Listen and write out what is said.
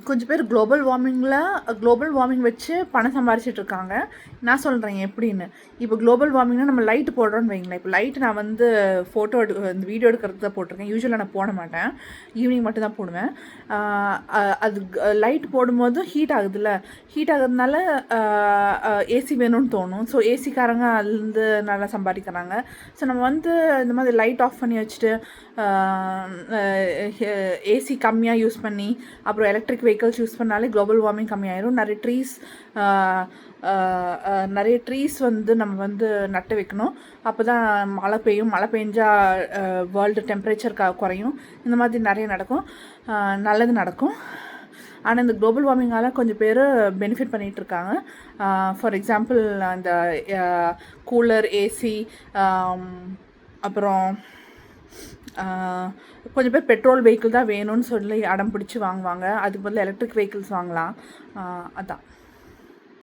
கொஞ்சம் பேர் global warming வச்சு பணம் சம்பாரிச்சிட்ருக்காங்க. நான் சொல்கிறேன் எப்படின்னு. இப்போ குளோபல் வார்மிங்னா நம்ம லைட் போடுறோன்னு வைங்களேன். இப்போ லைட்டு நான் வந்து இந்த வீடியோ எடுக்கிறது தான் போட்டிருக்கேன். யூஸ்வலாக நான் போட மாட்டேன், ஈவினிங் மட்டும் தான் போடுவேன். அது லைட் போடும்போது ஹீட் ஆகுதுல்ல, ஹீட் ஆகுறதுனால ஏசி வேணும்னு தோணும். ஸோ ஏசிக்காரங்க அதுலேருந்து நல்லா சம்பாதிக்கிறாங்க. ஸோ நம்ம வந்து இந்த மாதிரி லைட் ஆஃப் பண்ணி வச்சுட்டு ஏசி கம்மியாக யூஸ் பண்ணி அப்புறம் எலக்ட்ரிக் வெஹிக்கல்ஸ் யூஸ் பண்ணாலே குளோபல் வார்மிங் கம்மியாயிரும். நிறைய ட்ரீஸ் வந்து நம்ம வந்து நட்டு வைக்கணும். அப்போ தான் மழை பெய்யும். மழை பெஞ்சால் வேர்ல்டு டெம்பரேச்சர் குறையும். இந்த மாதிரி நிறைய நடக்கும், நல்லது நடக்கும். ஆனால் இந்த குளோபல் வார்மிங்கால் கொஞ்சம் பேர் பெனிஃபிட் பண்ணிகிட்ருக்காங்க. ஃபார் எக்ஸாம்பிள் அந்த கூலர், ஏசி, அப்புறம் கொஞ்சம் பேர் பெட்ரோல் வெஹிக்கிள் தான் வேணும்னு சொல்லி அடம் பிடிச்சி வாங்குவாங்க. அதுக்கு பதில் எலக்ட்ரிக் வெஹிக்கிள்ஸ் வாங்கலாம். அதான்.